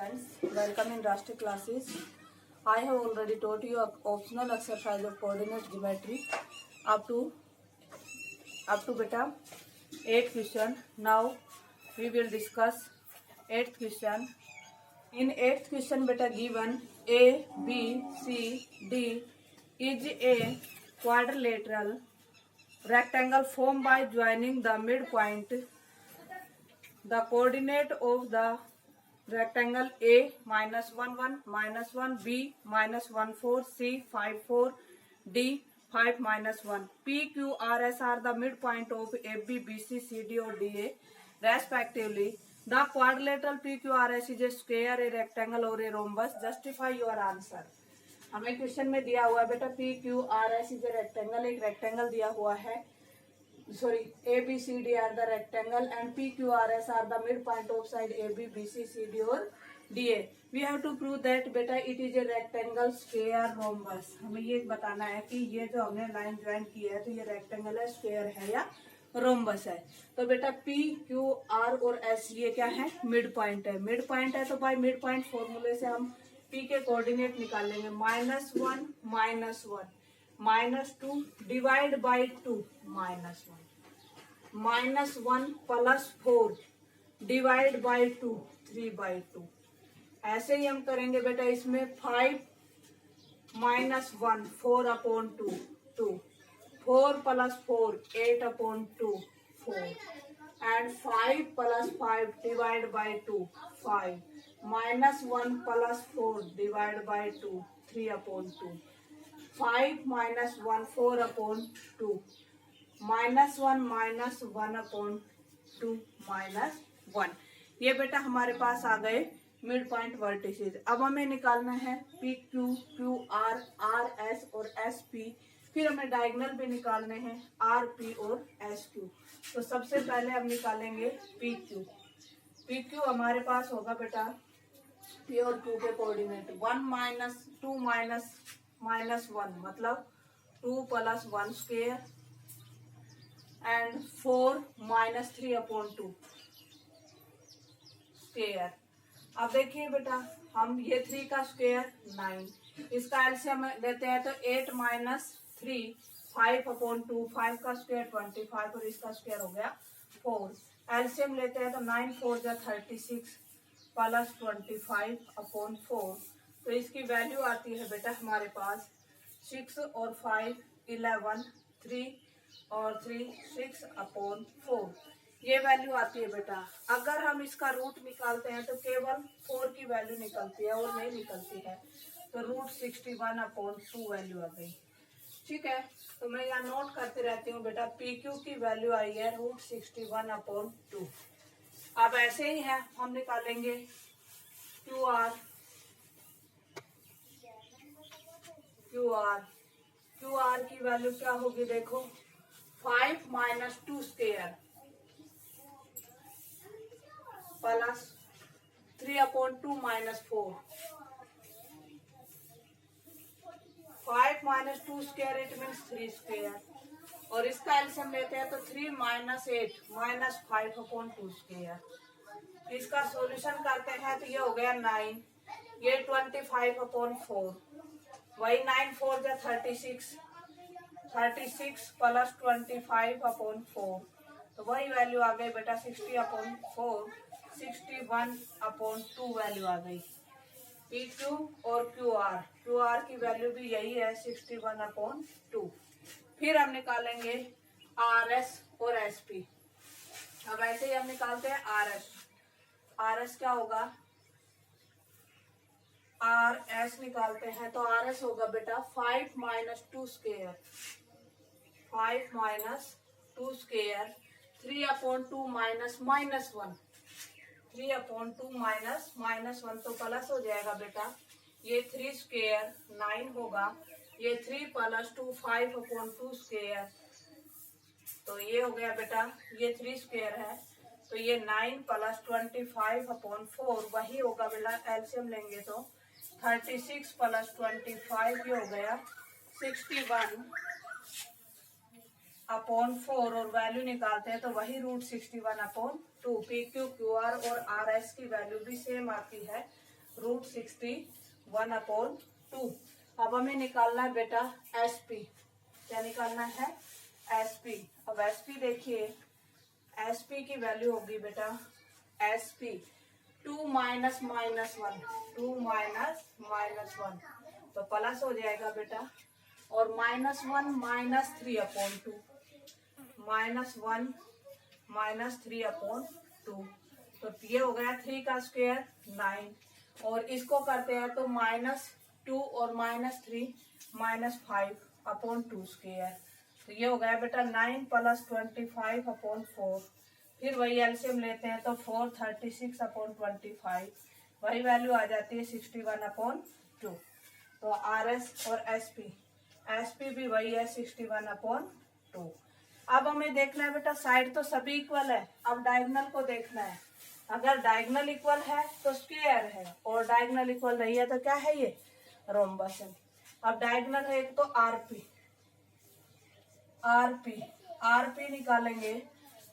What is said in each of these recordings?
friends, welcome in Rashtriya classes. I have already taught you optional exercise of coordinate geometry up to beta 8th question. Now we will discuss 8th question. In 8th question beta given A, B, C, D is a quadrilateral rectangle formed by joining the midpoint. The coordinate of the rectangle A -1 1 -1 B -1 4 C 5 4 D 5 -1 P Q R S are the midpoint of AB BC CD or DA respectively. The quadrilateral PQRS is a square, a rectangle or a rhombus. Justify your answer. हमें question में दिया हुआ है बेटा PQRS is a rectangle, एक rectangle दिया हुआ है. Sorry, ABCD are the rectangle and PQRS are the midpoint of side AB, BC, CD or DA. We have to prove that बेटा it is a rectangle, square, rhombus. हमें ये बताना है कि ये जो हमने लाइन ज्वाइन की है तो ये रेक्टेंगल है, स्क्वायर है या रोम्बस है. तो बेटा P, Q, R और S ये क्या है? मिड पॉइंट है. मिड पॉइंट है तो बाय मिड पॉइंट फॉर्मूले से हम P के कोऑर्डिनेट निकाल लेंगे. -1 -2 डिवाइड बाई 2 -1 +4 डिवाइड बाई 2 3/2. ऐसे ही हम करेंगे बेटा इसमें 5 -1 4/2 2 4 + 4 8/2 4 and 5 + 5 divide by 2 5 -1 + 4 divide by 2 3/2 5 -1 4/2 -1 -1 ये बेटा हमारे पास आ गए मिड पॉइंट वर्टिसेस. अब हमें निकालना है P Q, Q R, R S और एस पी. फिर हमें डायगोनल भी निकालने हैं आर पी और एस क्यू. तो सबसे पहले हम निकालेंगे पी क्यू. पी क्यू हमारे पास होगा बेटा पी और क्यू के कोऑर्डिनेट 1 - 2 -1 मतलब 2 + 1 स्क्वायर and 4 - 3/2 स्क्वायर. अब देखिए बेटा हम ये 3 का स्क्वायर 9, इसका एलसीएम लेते हैं तो 8 - 3 5/2 5 का स्क्वायर 25 और इसका स्क्वायर हो गया 4. एलसीएम लेते हैं तो 9 4 जा 36 + 25/4. तो इसकी वैल्यू आती है बेटा हमारे पास 6 और 5 11 3 और 3 6/4. ये वैल्यू आती है बेटा. अगर हम इसका रूट निकालते हैं तो केवल 4 की वैल्यू निकलती है और नहीं निकलती है. तो √61/2 वैल्यू आ गई. ठीक है, तो मैं यहाँ नोट करते रहती हूँ बेटा पी क्यू की वैल्यू आई है √61/2. अब ऐसे ही है हम निकालेंगे क्यू आर. क्यू आर की वैल्यू क्या होगी देखो 5 - 2 square plus 3/2 -4 5 - 2 square it means 3 square और इसका एलसीएम लेते हैं तो 3 - 8 -5/2 स्क्वायर. इसका सॉल्यूशन करते हैं तो ये हो गया 9. ये 25/4 वही 9 4 जा 36 36 + 25/4 तो वही वैल्यू आ गई बेटा 60/4 61/2 वैल्यू आ गई. पी क्यू और क्यू आर की वैल्यू भी यही है 61/2. फिर हम निकालेंगे आर एस और एस पी. अब ऐसे ही हम निकालते हैं आर एस क्या होगा आर एस निकालते हैं तो आर एस होगा बेटा 5 - 2 स्क्वायर 5 - 2 स्क्वायर 3/2 -1 3/2 -1 तो प्लस हो जाएगा बेटा. ये 3 स्क्वायर 9 होगा. ये 3 + 2 5/2 स्क्वायर तो ये हो गया बेटा ये 3 स्क्वायर है तो ये 9 + 25/4 वही होगा बेटा. एलसीएम लेंगे तो 36 + 25 ये हो गया 61/4 और वैल्यू निकालते हैं तो वही √61/2. पी क्यू क्यू आर और आर एस की वैल्यू भी सेम आती है √61/2। अब हमें निकालना है बेटा एसपी। क्या निकालना है? एसपी। अब एसपी देखिए, एसपी की वैल्यू होगी बेटा एसपी 2 - -1, 2 - -1 तो प्लस हो जाएगा बेटा, और -1 - 3/2, -1 - 3/2 तो ये हो गया 3 का स्क्वायर 9, और इसको करते हैं तो -2 और -3 -5/2 स्क्वायर, तो ये हो गया बेटा 9 + 25/4। फिर वही एलसीएम लेते हैं तो 436/25, वही वैल्यू आ जाती है 61/2। तो आरएस और एसपी भी वही है 61/2। अब हमें देखना है बेटा साइड तो सभी इक्वल है, अब डायगोनल को देखना है। अगर डायगोनल इक्वल है तो स्क्वायर है, और डायगोनल इक्वल नहीं है तो क्या है? ये रोम्बस है। अब डायगोनल है एक तो आरपी निकालेंगे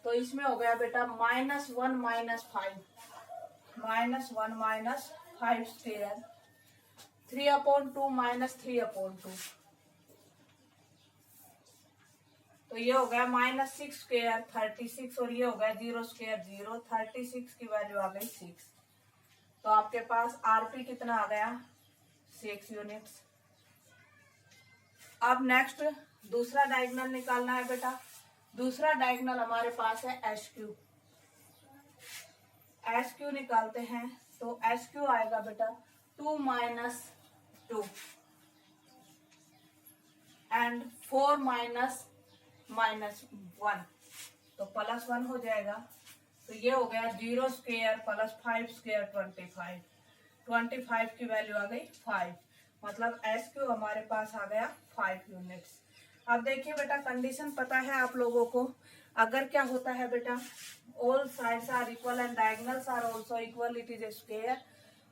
तो इसमें हो गया बेटा -1 - 5, -1 - 5 स्क्वायर 3/2 -3/2, तो ये हो गया -6 स्क्वायर 36, और ये हो गया 0 स्क्वायर 0, 36 की वैल्यू आ गई 6। तो आपके पास आरपी कितना आ गया? 6 यूनिट्स। अब नेक्स्ट दूसरा डायगोनल निकालना है बेटा। दूसरा डायगोनल हमारे पास है एसक्यू। एसक्यू निकालते हैं तो एसक्यू आएगा बेटा 2 - 2 एंड 4 - -1 तो +1 हो जाएगा, तो ये हो गया 0 स्क्वायर + 5 स्क्वायर 25 की वैल्यू आ गई 5, मतलब एसक्यू हमारे पास आ गया 5 यूनिट्स। अब देखिए बेटा कंडीशन पता है आप लोगों को, अगर क्या होता है बेटा, all sides are equal and diagonals are also equal, it is a square.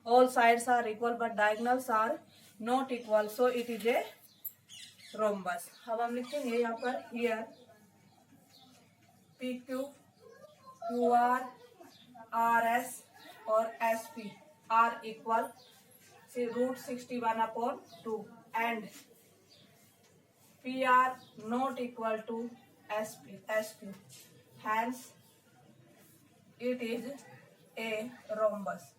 All sides are equal but diagonals are not equal, so it is a rhombus. अब हम लिखेंगे यहाँ पर here P Q, Q R, R S और S P R equal √61/2 and P R not equal to S Q, hence it is a rhombus.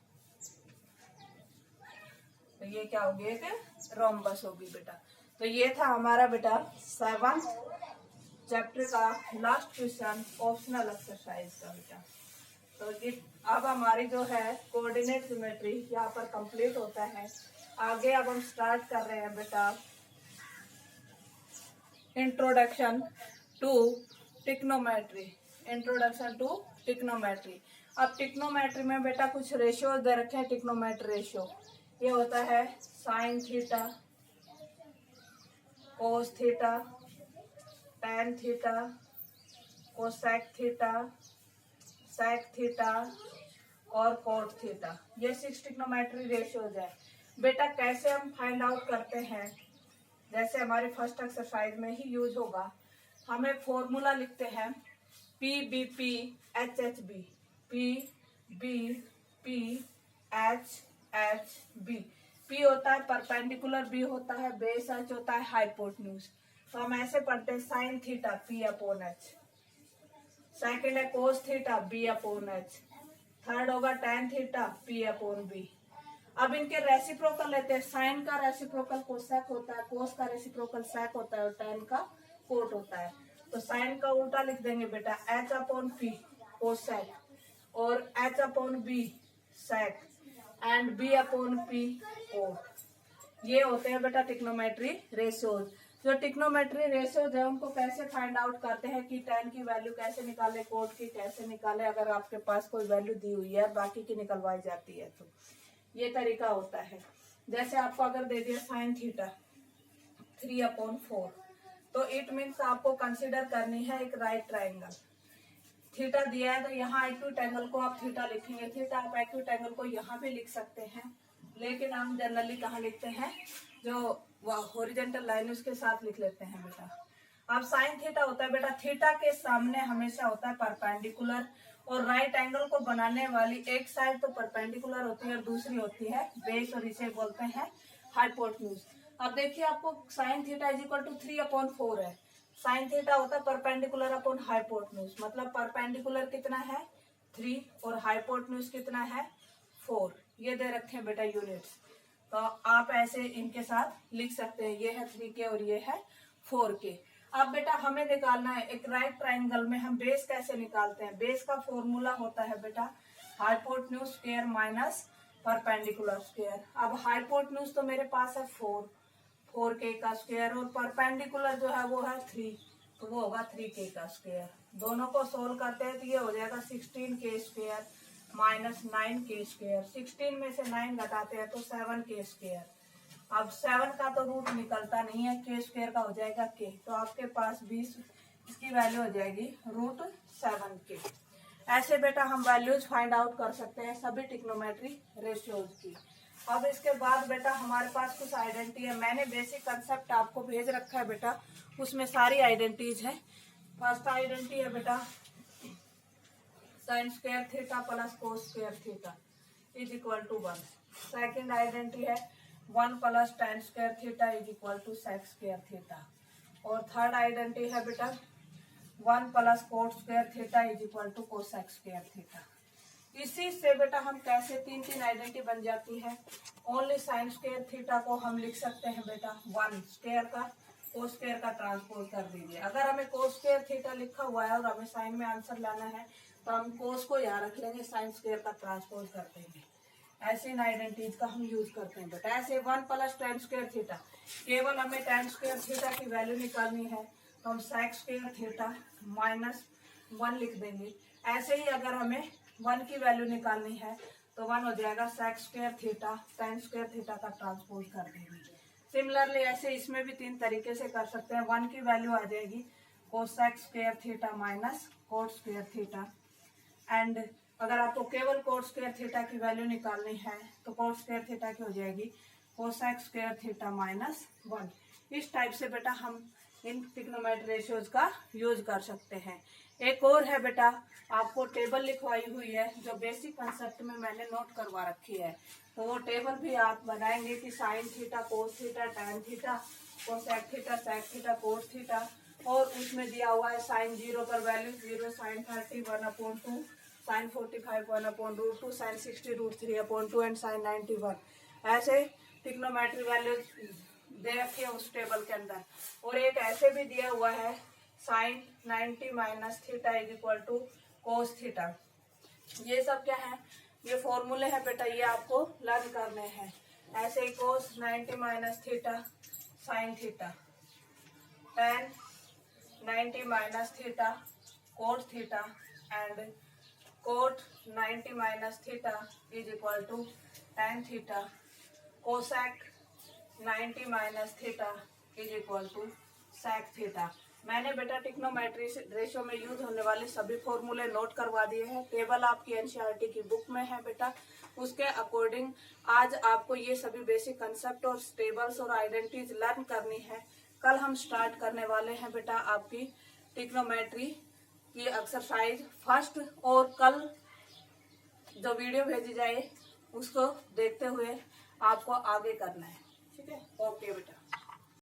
तो ये क्या होगी? एक रोम्बस होगी बेटा। तो ये था हमारा बेटा 7th चैप्टर का लास्ट क्वेश्चन ऑप्शनल एक्सरसाइज का बेटा। तो अब हमारी जो है कोऑर्डिनेट ज्योमेट्री यहाँ पर कंप्लीट होता है। आगे अब हम स्टार्ट कर रहे हैं बेटा इंट्रोडक्शन टू टिक्नोमेट्री। अब टिक्नोमेट्री में बेटा कुछ रेशियो दे रखे हैं। टिक्नोमेट्री रेशियो ये होता है sine theta, cos theta, tan theta, cosec theta, sec theta और कोट थीटा। ये 6 टिक्नोमेट्री रेशियोज है बेटा। कैसे हम फाइंड आउट करते हैं? जैसे हमारे फर्स्ट एक्सरसाइज में ही यूज होगा, हमें फॉर्मूला लिखते हैं PBP HHB, PBP HHB। P होता है परपेंडिकुलर, B होता है बेस, H होता है हाइपोटेन्यूज। तो हम ऐसे पढ़ते हैं साइन थीटा P/H, सेकेंड है कोस थीटा B/H, थर्ड होगा टैन थीटा P/B। अब इनके रेसिप्रोकल लेते हैं। साइन का रेसिप्रोकल कोसेक होता है, कोस का रेसिप्रोकल सेक होता है और टैन का कोट होता है। तो साइन का उल्टा लिख देंगे बेटा H/P कोसेक और H/B sec and B/P coat. ये होते हैं बेटा टिक्नोमेट्री रेशियोज। जो टिक्नोमेट्री रेशियोज है उनको कैसे फाइंड आउट करते हैं कि टैन की वैल्यू कैसे निकाले, कोट की कैसे निकाले, अगर आपके पास कोई वैल्यू दी हुई है बाकी की निकलवाई जाती है तो ये तरीका होता है। जैसे आपको अगर दे दिया साइन थीटा 3/4 तो इट मीन्स आपको कंसिडर करनी है एक राइट ट्राइंगल। थीटा दिया है तो यहाँ एक्यूट एंगल को आप थीटा लिखेंगे। थीटा आप एक्यूट एंगल को यहाँ भी लिख सकते हैं, लेकिन हम जनरली कहाँ लिखते हैं, जो हॉरिजॉन्टल लाइन उसके साथ लिख लेते हैं बेटा। अब साइन थीटा होता है बेटा, थीटा के सामने हमेशा होता है परपेंडिकुलर और राइट एंगल को बनाने वाली एक साइड तो परपेंडिकुलर होती है और दूसरी होती है बेस, और इसे बोलते हैं हाइपोटेन्यूज। अब देखिए आपको sine theta is equal to 3/4 है। साइन थीटा होता है परपेंडिकुलर अपॉन हाइपोटेन्यूज, मतलब परपेंडिकुलर कितना है 3 और हाइपोटेन्यूज कितना है 4। ये दे रखे हैं बेटा यूनिट्स, तो आप ऐसे इनके साथ लिख सकते हैं, ये है 3K और ये है 4K। अब बेटा हमें निकालना है एक राइट ट्राइंगल में हम बेस कैसे निकालते हैं। बेस का फॉर्मूला होता है बेटा hypotenuse square minus perpendicular square. अब हाइपोटेन्यूज तो मेरे पास है 4K का स्क्वायर, और परपेंडिकुलर जो है वो है 3, तो वो होगा 3K का स्क्वायर। दोनों को सोल्व करते हैं तो ये हो जाएगा 16K square minus 9K square. 16 में से 9 घटाते हैं तो 7K स्क्वायर। अब 7 का तो रूट निकलता नहीं है, K स्क्वायर का हो जाएगा K, तो आपके पास 20, इसकी वैल्यू हो जाएगी √7K। ऐसे बेटा हम वैल्यूज फाइंड आउट कर सकते हैं सभी ट्रिग्नोमेट्री रेशियोज की। अब इसके बाद बेटा हमारे पास कुछ आइडेंटिटी है, मैंने बेसिक कंसेप्ट आपको भेज रखा है बेटा, उसमें सारी आइडेंटिटीज है। फर्स्ट आइडेंटिटी है बेटा sine square theta plus cos square theta is equal to 1। Second identity है 1 plus tan square theta is equal to sec square theta. और थर्ड आइडेंटिटी है बेटा 1 plus cot square theta is equal to cosec square theta. इसी से बेटा हम कैसे तीन आइडेंटिटी बन जाती है। ओनली साइन स्क्वायर थीटा को हम लिख सकते हैं बेटा 1 स्क्वायर का कोस स्क्वायर का ट्रांसपोज कर दीजिए। अगर हमें कोस स्क्वायर थीटा लिखा हुआ है और हमें साइन में आंसर लाना है तो हम कोस को यहाँ रख लेंगे, साइन स्क्वायर का ट्रांसपोज कर देंगे। ऐसे इन आइडेंटिटीज का हम यूज करते हैं बेटा। ऐसे 1 प्लस tan स्क्वायर थीटा, केवल हमें tan स्क्वायर थीटा की वैल्यू निकालनी है तो हम sec स्क्वायर थीटा माइनस 1 लिख देंगे। ऐसे ही अगर हमें 1 की वैल्यू निकालनी है तो 1 हो जाएगा sec square theta tan square theta का ट्रांसपोज कर देंगे। सिमिलरली ऐसे इसमें भी 3 तरीके से कर सकते हैं। 1 की वैल्यू आ जाएगी cosec square theta minus cot square theta, and अगर आपको केवल कोट स्क्वायर थीटा की वैल्यू निकालनी है तो कोट स्क्वायर थीटा की हो जाएगी कोसेक स्क्वायर थीटा माइनस 1। इस टाइप से बेटा हम इन ट्रिग्नोमेट्री रेशियोज का यूज कर सकते हैं। एक और है बेटा, आपको टेबल लिखवाई हुई है जो बेसिक कंसेप्ट में मैंने नोट करवा रखी है, तो वो टेबल भी आप बनाएंगे कि sine theta cos theta tan theta cosec theta sec theta cos theta, और उसमें दिया हुआ है साइन 0 पर value 0, sine 30 1/2, sine 45 1/√2, sine 60 √3/2 and sine 90 1। ऐसे ट्रिग्नोमेट्री वैल्यूज दे रखी है उस टेबल के अंदर। और एक ऐसे भी दिया हुआ है sine 90 minus theta is equal to cos theta. ये सब क्या है, ये फॉर्मूले हैं बेटा, ये आपको लर्न करने हैं। ऐसे ही cos 90 minus theta sine theta, tan 90 minus theta cot theta, and cot 90 minus theta is equal to tan theta, cosec 90 minus theta is equal to sec theta. मैंने बेटा ट्रिग्नोमेट्री रेशियो में यूज होने वाले सभी फॉर्मूले नोट करवा दिए हैं। टेबल आपकी एनसीईआरटी की बुक में है बेटा, उसके अकॉर्डिंग आज आपको ये सभी बेसिक कंसेप्ट और टेबल्स और आइडेंटिटीज लर्न करनी है। कल हम स्टार्ट करने वाले हैं बेटा आपकी ट्रिग्नोमेट्री की एक्सरसाइज फर्स्ट, और कल जो वीडियो भेजी जाए उसको देखते हुए आपको आगे करना है। ठीक है, ओके बेटा।